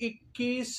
21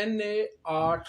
NA 8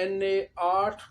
NA 8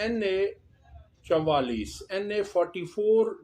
NA 44 NA 44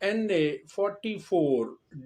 NA 44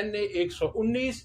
NA 119।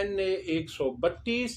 NA 132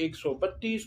132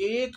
1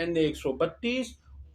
NA 132,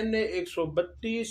NA 132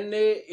NA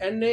NA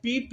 PP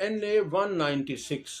NA 196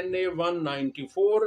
NA 194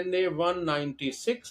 NA 196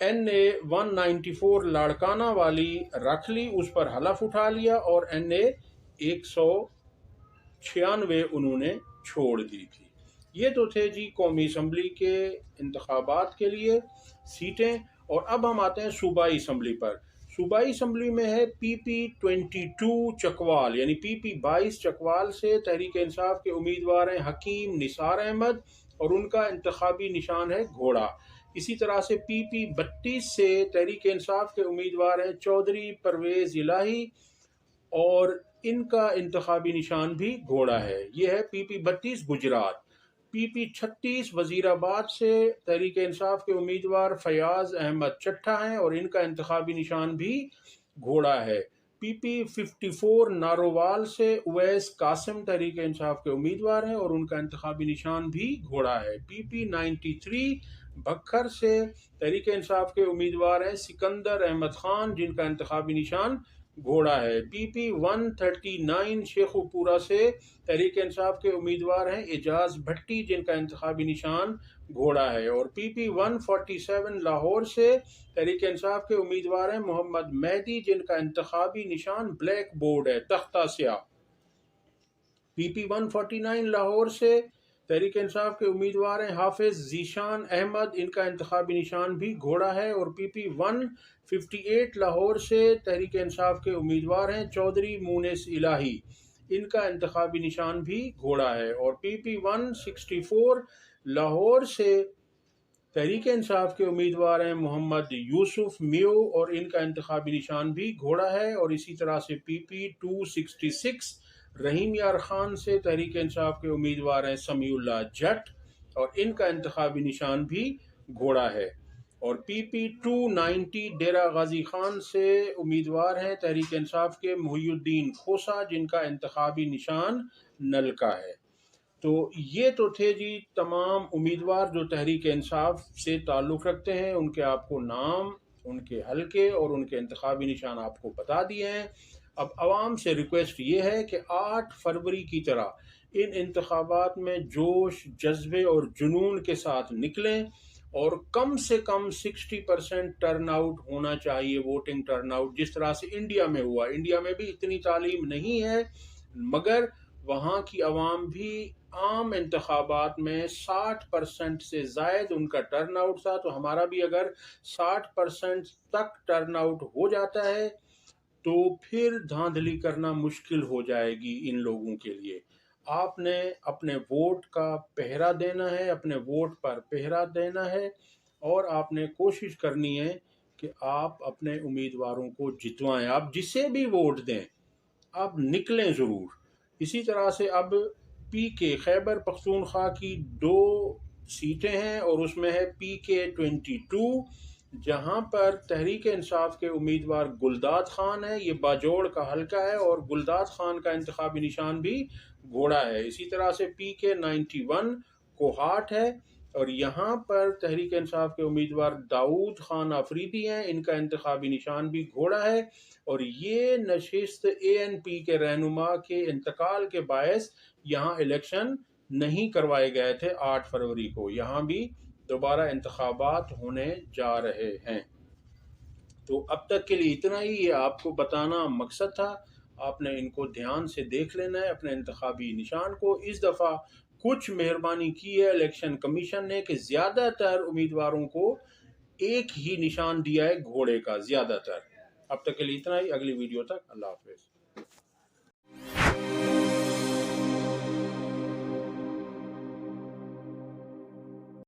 NA 194 Larkana والی رکھ لی، اس پر حلف اٹھا لیا، اور NA 196 انہوں نے چھوڑ دی تھی۔ یہ تو تھے جی قومی اسمبلی کے انتخابات کے لیے سیٹیں۔ اور اب ہم آتے ہیں صوبائی اسمبلی پر۔ صوبائی اسمبلی میں ہے PP-22 چکوال، یعنی PP-22 چکوال سے تحریک انصاف کے امیدوار ہیں حکیم نثار احمد، اور ان کا انتخابی نشان ہے گھوڑا۔ اسی طرح سے PP-32 سے تحریک انصاف کے امیدوار ہیں چودھری پرویز الہی، اور ان کا انتخابی نشان بھی گھوڑا ہے۔ یہ ہے PP-32 گجرات۔ PP-36 وزیر آباد سے تحریک انصاف کے امیدوار فیاض احمد چٹھا ہیں، اور ان کا انتخابی نشان بھی گھوڑا ہے۔ PP-54 نارووال سے اویس قاسم تحریک انصاف کے امیدوار ہیں، اور ان کا انتخابی نشان بھی گھوڑا ہے۔ PP-93 بکھر سے تحریک انصاف کے امیدوار ہیں سکندر احمد خان، جن کا انتخابی نشان گھوڑا ہے۔ PP-139 شیخو پورہ سے تحریک انصاف کے امیدوار ہیں اعجاز بھٹی، جن کا انتخابی نشان گھوڑا ہے۔ اور PP-147 لاہور سے تحریک انصاف کے امیدوار ہیں محمد مہدی، جن کا انتخابی نشان بلیک بورڈ ہے، تختہ سیاہ۔ PP-149 لاہور سے تحریک انصاف کے امیدوار ہیں حافظ ذیشان احمد، ان کا انتخابی نشان بھی گھوڑا ہے۔ اور PP-158 لاہور سے تحریک انصاف کے امیدوار ہیں چودھری مونس الہی، ان کا انتخابی نشان بھی گھوڑا ہے۔ اور PP-164 لاہور سے تحریک انصاف کے امیدوار ہیں محمد یوسف میو، اور ان کا انتخابی نشان بھی گھوڑا ہے۔ اور اسی طرح سے PP-266 رحیم یار خان سے تحریک انصاف کے امیدوار ہیں سمیع اللہ جٹ، اور ان کا انتخابی نشان بھی گھوڑا ہے۔ اور PP-290 ڈیرہ غازی خان سے امیدوار ہیں تحریک انصاف کے محی الدین کھوسا، جن کا انتخابی نشان نلکا ہے۔ تو یہ تو تھے جی تمام امیدوار جو تحریک انصاف سے تعلق رکھتے ہیں، ان کے آپ کو نام، ان کے حلقے اور ان کے انتخابی نشان آپ کو بتا دیے ہیں۔ اب عوام سے ریکویسٹ یہ ہے کہ 8 فروری کی طرح ان انتخابات میں جوش، جذبے اور جنون کے ساتھ نکلیں، اور کم سے کم 60% ٹرن آؤٹ ہونا چاہیے، ووٹنگ ٹرن آؤٹ، جس طرح سے انڈیا میں ہوا۔ انڈیا میں بھی اتنی تعلیم نہیں ہے، مگر وہاں کی عوام بھی عام انتخابات میں 60% سے زائد ان کا ٹرن آؤٹ تھا۔ تو ہمارا بھی اگر 60% تک ٹرن آؤٹ ہو جاتا ہے تو پھر دھاندلی کرنا مشکل ہو جائے گی ان لوگوں کے لیے۔ آپ نے اپنے ووٹ کا پہرا دینا ہے، اپنے ووٹ پر پہرا دینا ہے، اور آپ نے کوشش کرنی ہے کہ آپ اپنے امیدواروں کو جتوائیں۔ آپ جسے بھی ووٹ دیں، آپ نکلیں ضرور۔ اسی طرح سے اب PK خیبر پختونخوا کی 2 سیٹیں ہیں، اور اس میں ہے PK-22 جہاں پر تحریک انصاف کے امیدوار گلداد خان ہے، یہ باجوڑ کا حلقہ ہے، اور گلداد خان کا انتخابی نشان بھی گھوڑا ہے۔ اسی طرح سے PK-91 کوہاٹ ہے، اور یہاں پر تحریک انصاف کے امیدوار داؤد خان آفریدی ہیں، ان کا انتخابی نشان بھی گھوڑا ہے۔ اور یہ نشست ANP کے رہنما کے انتقال کے باعث یہاں الیکشن نہیں کروائے گئے تھے 8 فروری کو، یہاں بھی دوبارہ انتخابات ہونے جا رہے ہیں۔ تو اب تک کے لیے اتنا ہی، یہ آپ کو بتانا مقصد تھا۔ آپ نے ان کو دھیان سے دیکھ لینا ہے اپنے انتخابی نشان کو۔ اس دفعہ کچھ مہربانی کی ہے الیکشن کمیشن نے کہ زیادہ تر امیدواروں کو ایک ہی نشان دیا ہے، گھوڑے کا، زیادہ تر۔ اب تک کے لیے اتنا ہی، اگلی ویڈیو تک اللہ حافظ۔